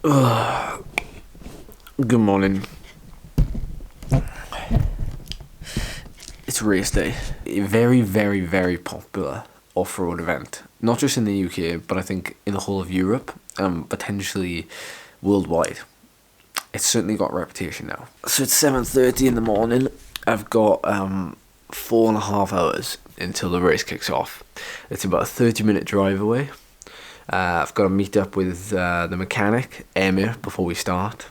Good morning. It's race day. A very, very, very popular off-road event. Not just in the UK, but I think in the whole of Europe, potentially worldwide. It's certainly got a reputation now. So it's 7:30 in the morning. I've got 4.5 hours until the race kicks off. It's about a 30-minute drive away. I've got to meet up with the mechanic, Emir, before we start.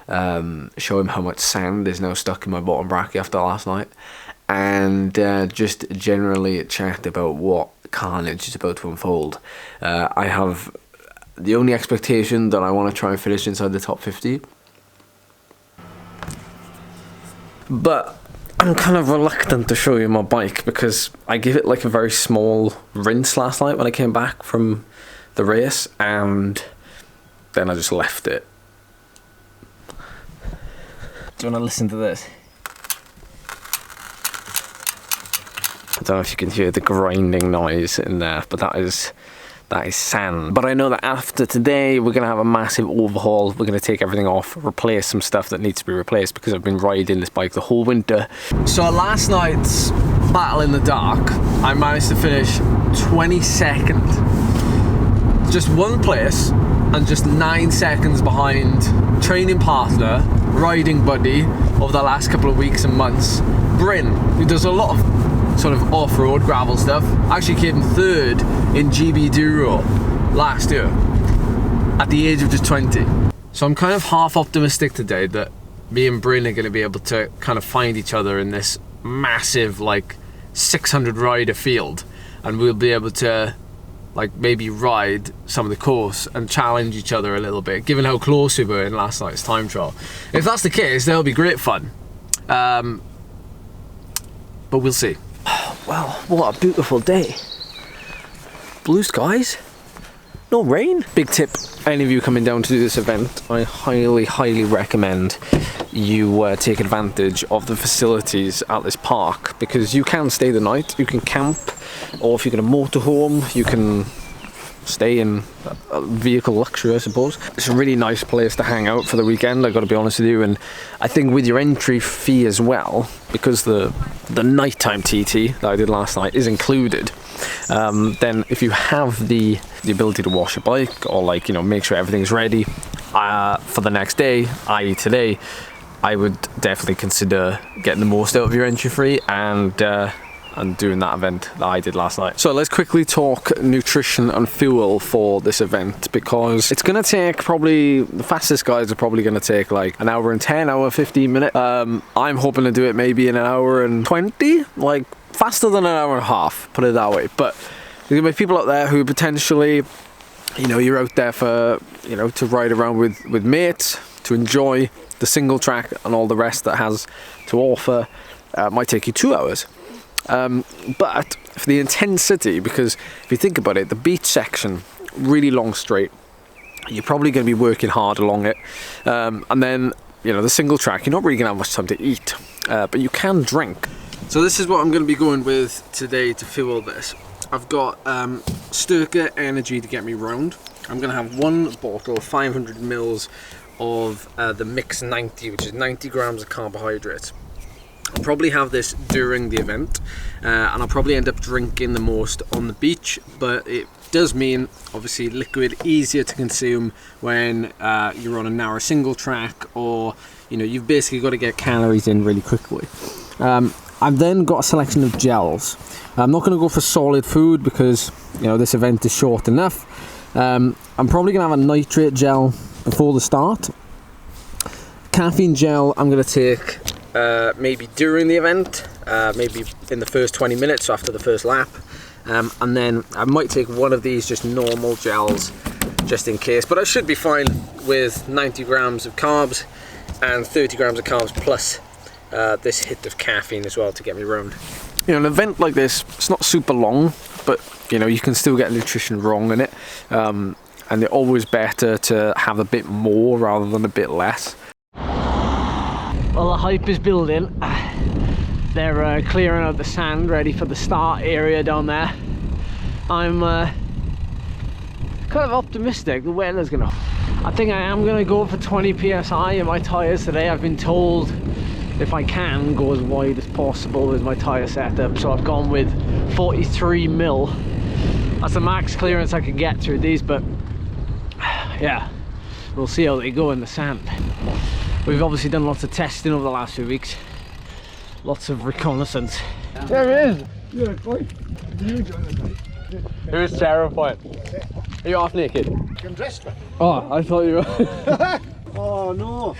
Show him how much sand is now stuck in my bottom bracket after last night. And just generally chat about what carnage is about to unfold. I have the only expectation that I want to try and finish inside the top 50. But I'm kind of reluctant to show you my bike because I gave it like a very small rinse last night when I came back from the race, and then I just left it. Do you want to listen to this? I don't know if you can hear the grinding noise in there, but that is sand. But I know that after today we're going to have a massive overhaul. We're going to take everything off, replace some stuff that needs to be replaced because I've been riding this bike the whole winter. So last night's battle in the dark, I managed to finish 22nd. Just one place and just 9 seconds behind training partner, riding buddy over the last couple of weeks and months, Bryn, who does a lot of sort of off-road gravel stuff. Actually came third in GB Duro last year at the age of just 20. So I'm kind of half optimistic today that me and Bryn are going to be able to kind of find each other in this massive like 600 rider field, and we'll be able to like maybe ride some of the course and challenge each other a little bit, given how close we were in last night's time trial. If that's the case, that'll be great fun. But we'll see. Well, what a beautiful day. Blue skies, no rain. Big tip, any of you coming down to do this event, I highly recommend you take advantage of the facilities at this park, because you can stay the night, you can camp, or if you're going to motorhome, you can stay in a vehicle luxury, I suppose. It's a really nice place to hang out for the weekend, I've got to be honest with you. And I think with your entry fee as well, because the nighttime TT that I did last night is included, then if you have the ability to wash your bike, or like, you know, make sure everything's ready for the next day, i.e. today, I would definitely consider getting the most out of your entry fee and doing that event that I did last night. So let's quickly talk nutrition and fuel for this event, because it's going to take probably, the fastest guys are probably going to take like an hour and 10, hour 15 minutes. I'm hoping to do it maybe in an hour and 20, like faster than an hour and a half, put it that way. But there's going to be people out there who potentially, you know, you're out there for, you know, to ride around with mates, to enjoy the single track and all the rest that has to offer. Might take you 2 hours. But for the intensity, because if you think about it, the beach section, really long straight, you're probably going to be working hard along it, and then, you know, the single track, you're not really going to have much time to eat, but you can drink. So this is what I'm going to be going with today to fuel this. I've got Sturka Energy to get me round. I'm going to have one bottle, 500 mils of the Mix 90, which is 90 grams of carbohydrates. I'll probably have this during the event, and I'll probably end up drinking the most on the beach, but it does mean obviously liquid easier to consume when you're on a narrow single track, or, you know, you've basically got to get calories in really quickly. I've then got a selection of gels. I'm not going to go for solid food because, you know, this event is short enough. I'm probably going to have a nitrate gel before the start. Caffeine gel I'm going to take maybe during the event, maybe in the first 20 minutes after the first lap, and then I might take one of these just normal gels just in case, but I should be fine with 90 grams of carbs and 30 grams of carbs plus this hit of caffeine as well to get me round. You know, an event like this, it's not super long, but you know, you can still get nutrition wrong in it, and they're always better to have a bit more rather than a bit less. Well, the hype is building. They're clearing out the sand, ready for the start area down there. I'm kind of optimistic the weather's gonna I think I am going to go for 20 psi in my tyres today. I've been told if I can go as wide as possible with my tyre setup, so I've gone with 43 mil. That's the max clearance I could get through these, but yeah, we'll see how they go in the sand. We've obviously done lots of testing over the last few weeks, lots of reconnaissance. There he is! Yeah, boy. It was terrifying. Are you half naked? I'm dressed, man. Oh, I thought you were. Oh no.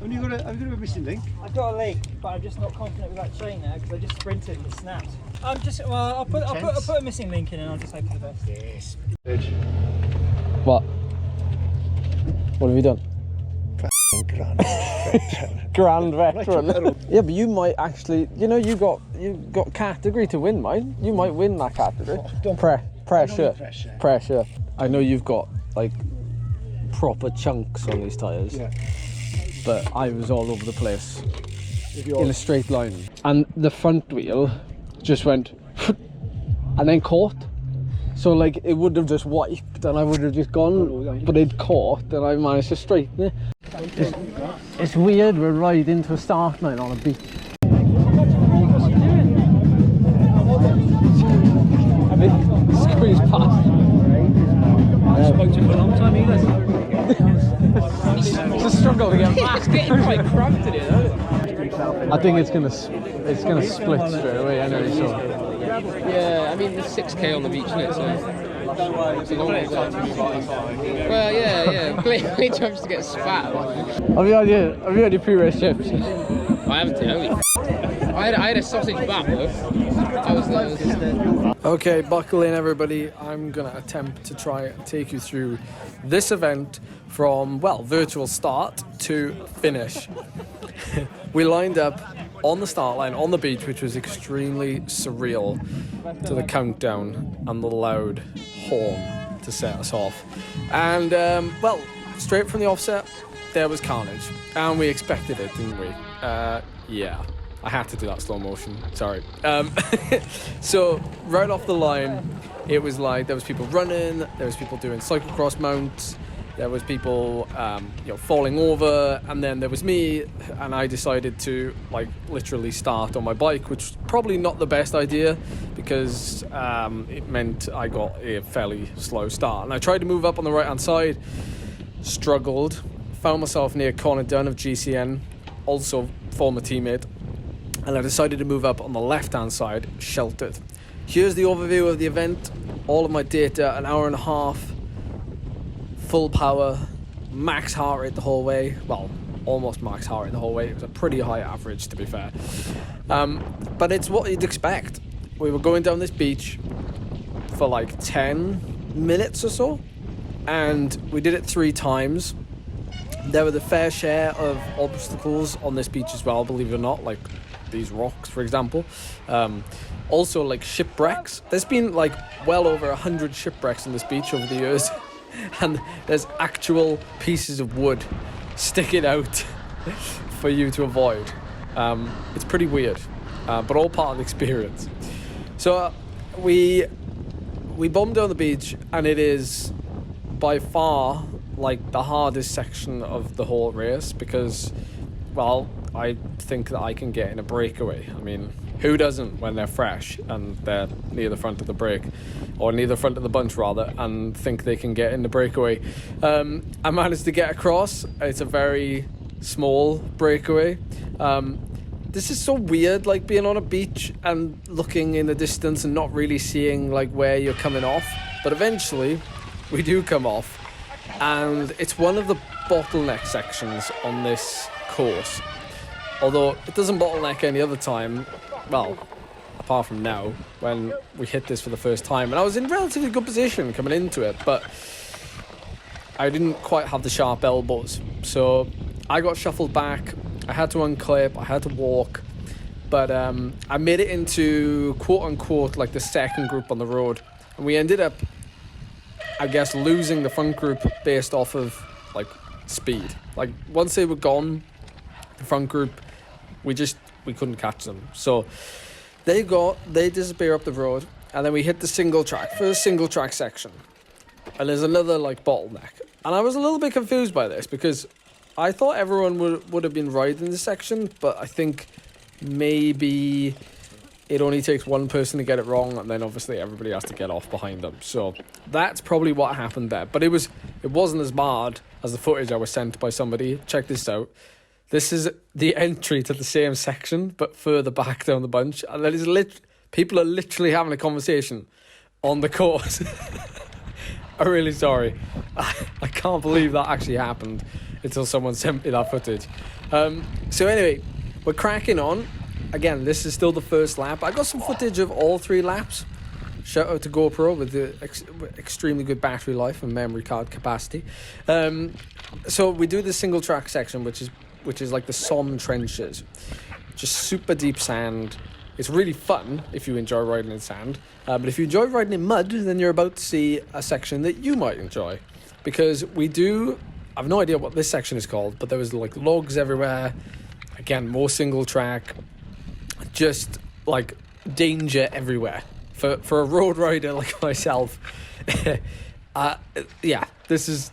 Have you got a missing link? I've got a link, but I'm just not confident with that chain now because I just sprinted and it snapped. I'm just I'll put a missing link in and I'll just hope for the best. Yes. What? What have you done? Grand veteran. Grand veteran. Yeah, but you might actually, you know, you got category to win, mate. You might win that category. Pressure. I know you've got like proper chunks on these tyres. Yeah. But I was all over the place in a straight line, and the front wheel just went and then caught. So like it would have just wiped and I would have just gone, but it caught and I managed to straighten it. It's weird, we're right into a start line on a beach. I mean, squeeze past. I spoke to him for a long time either. It's a struggle to get past. It's getting quite cramped in here though. I think it's gonna split straight away anyway, so. Yeah, I mean, there's 6k on the beach, isn't it? So it's a long way. Well, yeah. Clearly tries to get spat. Have you had your pre-race chips? I haven't, I had a sausage bap though. I was nervous. Okay, buckle in everybody. I'm gonna attempt to try and take you through this event from, well, virtual start to finish. We lined up on the start line on the beach, which was extremely surreal, to the countdown and the loud horn to set us off. And well, straight from the offset, there was carnage, and we expected it, didn't we? Yeah, I had to do that slow motion. Sorry. So right off the line, it was like there was people running, there was people doing cyclocross mounts. There was people, falling over, and then there was me, and I decided to, like, literally start on my bike, which was probably not the best idea, because it meant I got a fairly slow start. And I tried to move up on the right-hand side, struggled, found myself near Connor Dunn of GCN, also former teammate, and I decided to move up on the left-hand side, sheltered. Here's the overview of the event, all of my data, an hour and a half, full power, max heart rate the whole way. Well, almost max heart rate the whole way. It was a pretty high average, to be fair. But it's what you'd expect. We were going down this beach for like 10 minutes or so, and we did it 3 times. There were the fair share of obstacles on this beach as well, believe it or not, like these rocks, for example. Also, like shipwrecks. There's been like well over 100 shipwrecks on this beach over the years. And there's actual pieces of wood sticking out for you to avoid. It's pretty weird, but all part of the experience. So we bombed down the beach, and it is by far like the hardest section of the whole race because, well, I think that I can get in a breakaway. I mean, who doesn't when they're fresh and they're near the front of the break, or near the front of the bunch rather, and think they can get in the breakaway? I managed to get across. It's a very small breakaway. This is so weird, like being on a beach and looking in the distance and not really seeing like where you're coming off. But eventually we do come off, and it's one of the bottleneck sections on this course. Although it doesn't bottleneck any other time, well, apart from now, when we hit this for the first time. And I was in relatively good position coming into it, but I didn't quite have the sharp elbows. So I got shuffled back, I had to unclip, I had to walk. But I made it into, quote-unquote, like the second group on the road. And we ended up, I guess, losing the front group based off of, like, speed. Like, once they were gone, the front group, we couldn't catch them. So they disappear up the road, and then we hit the single track, first single track section. And there's another like bottleneck. And I was a little bit confused by this because I thought everyone would have been riding this section, but I think maybe it only takes one person to get it wrong, and then obviously everybody has to get off behind them. So that's probably what happened there. But it wasn't as bad as the footage I was sent by somebody. Check this out. This is the entry to the same section, but further back down the bunch. And that is people are literally having a conversation on the course. I'm really sorry. I can't believe that actually happened until someone sent me that footage. So anyway, we're cracking on. Again, this is still the first lap. I got some footage of all 3 laps. Shout out to GoPro with the extremely good battery life and memory card capacity. So we do the single track section, which is like the Somme trenches. Just super deep sand. It's really fun if you enjoy riding in sand. But if you enjoy riding in mud, then you're about to see a section that you might enjoy. Because I have no idea what this section is called, but there was like logs everywhere. Again, more single track. Just like danger everywhere. For a road rider like myself. Yeah, this is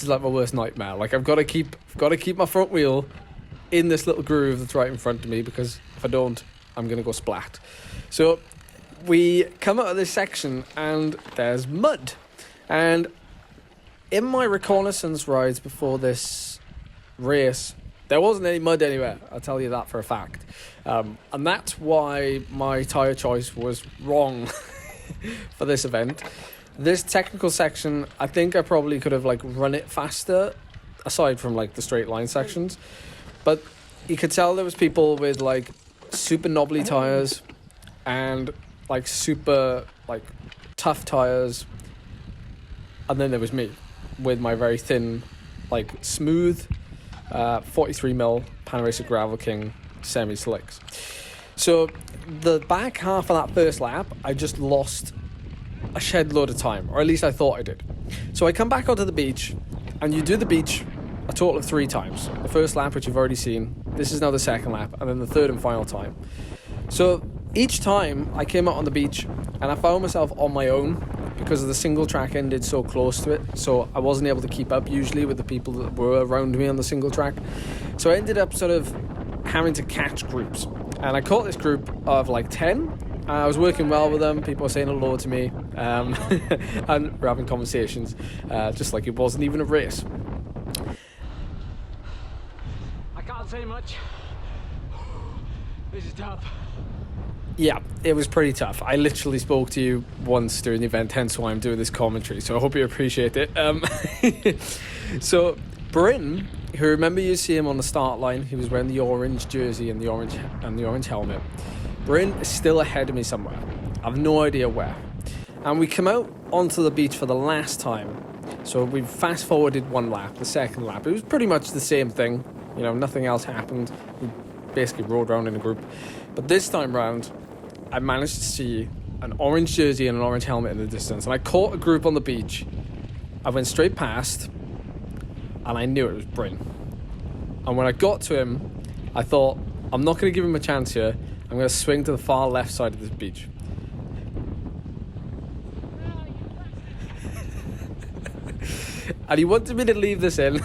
like my worst nightmare. Like I've got to keep my front wheel in this little groove that's right in front of me, because if I don't, I'm gonna go splat. So we come out of this section and there's mud. And in my reconnaissance rides before this race, there wasn't any mud anywhere. I'll tell you that for a fact. And that's why my tyre choice was wrong for this event. This technical section, I think I probably could have like run it faster, aside from like the straight line sections. But you could tell there was people with like super knobbly tyres and like super like tough tyres. And then there was me with my very thin, like smooth 43mm Panaracer Gravel King semi-slicks. So the back half of that first lap, I just lost a shed load of time, or at least I thought I did. So I come back onto the beach, and you do the beach a total of 3 times. The first lap, which you've already seen, this is now the second lap, and then the third and final time. So each time I came out on the beach, and I found myself on my own because the single track ended so close to it, so I wasn't able to keep up usually with the people that were around me on the single track. So I ended up sort of having to catch groups, and I caught this group of like 10. I was working well with them, people were saying hello to me, and we're having conversations, just like it wasn't even a race. I can't say much. This is tough. Yeah, it was pretty tough. I literally spoke to you once during the event, hence why I'm doing this commentary, so I hope you appreciate it. So, Bryn, who, remember you see him on the start line, he was wearing the orange jersey and the orange helmet. Bryn is still ahead of me somewhere. I have no idea where. And we come out onto the beach for the last time. So we've fast forwarded 1 lap, the second lap. It was pretty much the same thing. You know, nothing else happened. We basically rode around in a group. But this time round, I managed to see an orange jersey and an orange helmet in the distance, and I caught a group on the beach. I went straight past, and I knew it was Bryn. And when I got to him, I thought, I'm not going to give him a chance here. I'm going to swing to the far left side of this beach. And he wanted me to leave this in,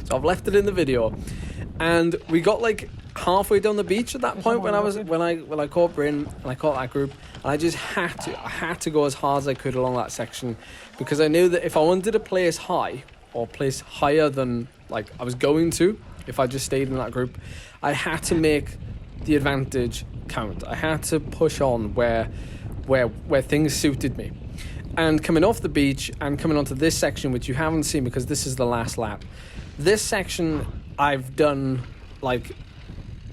so I've left it in the video. And we got like halfway down the beach at that point when I caught Bryn and I caught that group, and I just had to go as hard as I could along that section, because I knew that if I wanted to place high, or place higher than like I was going to if I just stayed in that group, I had to make the advantage count. I had to push on where things suited me. And coming off the beach and coming onto this section, which you haven't seen because this is the last lap, this section I've done like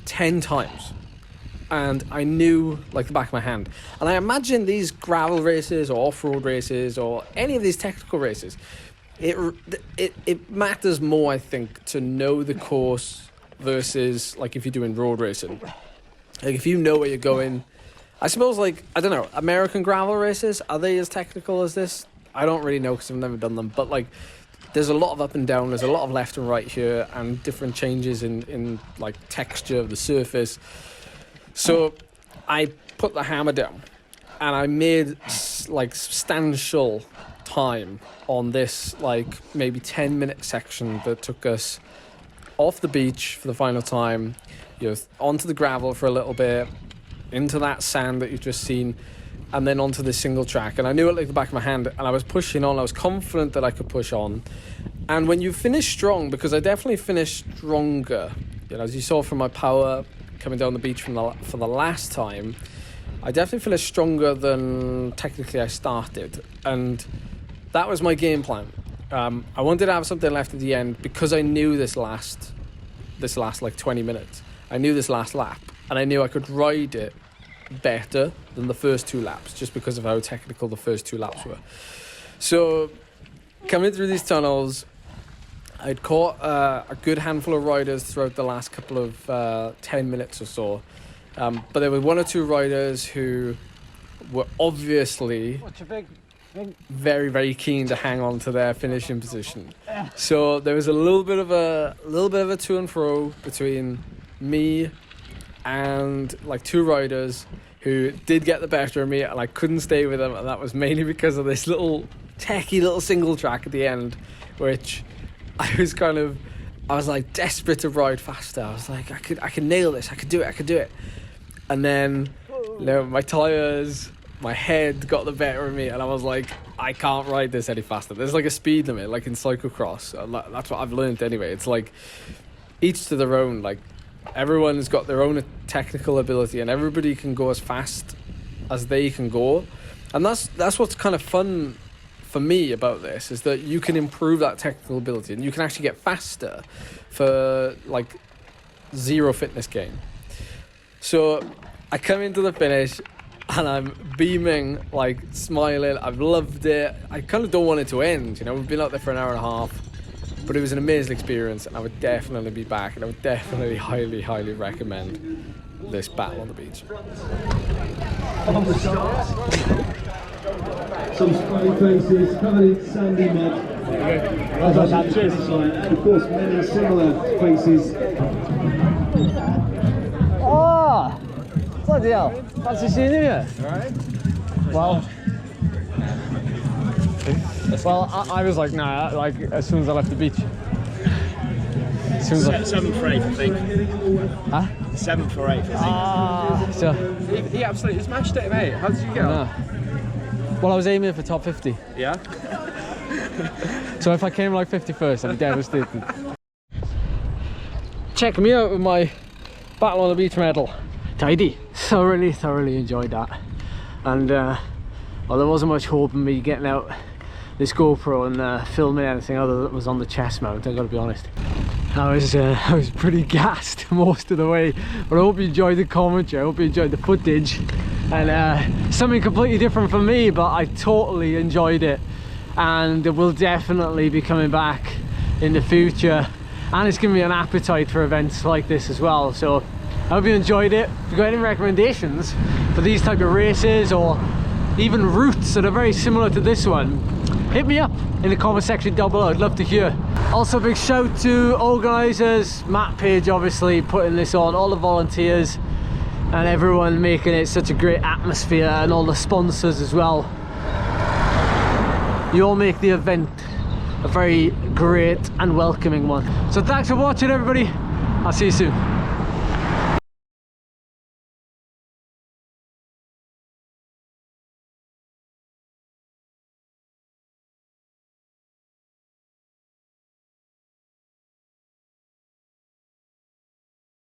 10 times, and I knew like the back of my hand. And I imagine these gravel races or off-road races or any of these technical races, it matters more, I think, to know the course versus like if you're doing road racing. Like if you know where you're going, I suppose, like, I don't know, American gravel races, are they as technical as this? I don't really know because I've never done them, but like there's a lot of up and down, there's a lot of left and right here, and different changes in like texture of the surface. So I put the hammer down and I made like substantial time on this like maybe 10-minute section that took us off the beach for the final time, you know, onto the gravel for a little bit, into that sand that you've just seen, and then onto this single track. And I knew it like the back of my hand, and I was pushing on. I was confident that I could push on. And when you finish strong, because I definitely finished stronger, you know, as you saw from my power coming down the beach for the last time, I definitely finished stronger than technically I started. And that was my game plan. I wanted to have something left at the end because I knew this last like 20 minutes. I knew this last lap, and I knew I could ride it better than the first 2 laps just because of how technical the first 2 laps were. So coming through these tunnels, I'd caught a good handful of riders throughout the last couple of 10 minutes or so, but there were 1 or 2 riders who were obviously very, very keen to hang on to their finishing position. So there was a little bit of a to and fro between me and like 2 riders who did get the better of me, and I couldn't stay with them, and that was mainly because of this little techie little single track at the end, which I was like desperate to ride faster. I was like, I could nail this, I could do it. And then, you know, my tires, my head got the better of me, and I was like, I can't ride this any faster. There's like a speed limit, like in cyclocross. That's what I've learned anyway. It's like each to their own. Like everyone's got their own technical ability, and everybody can go as fast as they can go. And that's what's kind of fun for me about this, is that you can improve that technical ability, and you can actually get faster for like 0 fitness gain. So I come into the finish, and I'm beaming, like smiling. I've loved it. I kind of don't want it to end, you know. We've been out there for an hour and a half, but it was an amazing experience, and I would definitely be back, and I would definitely highly, highly recommend this battle on the beach. On the start, some spray faces covered in sandy mud, and of course many similar faces. Oh, bloody hell! Fancy seeing you here. Alright. Well, I was like, nah, like as soon as I left the beach. As soon as 7th or 8th, I think. Huh? 7th or 8th, I think. So He absolutely smashed it, mate. How did you get on? well, I was aiming for top 50. Yeah? So if I came like 51st, I'd be devastated. Check me out with my Battle on the Beach medal. Tidy. Thoroughly enjoyed that. And well, there wasn't much hope in me getting out this GoPro and filming anything other than was on the chest mount, I gotta be honest. I was pretty gassed most of the way, but I hope you enjoyed the commentary, I hope you enjoyed the footage, and something completely different from me, but I totally enjoyed it, and we'll definitely be coming back in the future, and it's given me an appetite for events like this as well. So I hope you enjoyed it. If you've got any recommendations for these type of races, or even routes that are very similar to this one, hit me up in the comment section down below. I'd love to hear. Also, big shout to organisers, Matt Page obviously putting this on, all the volunteers and everyone making it such a great atmosphere, and all the sponsors as well. You all make the event a very great and welcoming one. So thanks for watching, everybody. I'll see you soon.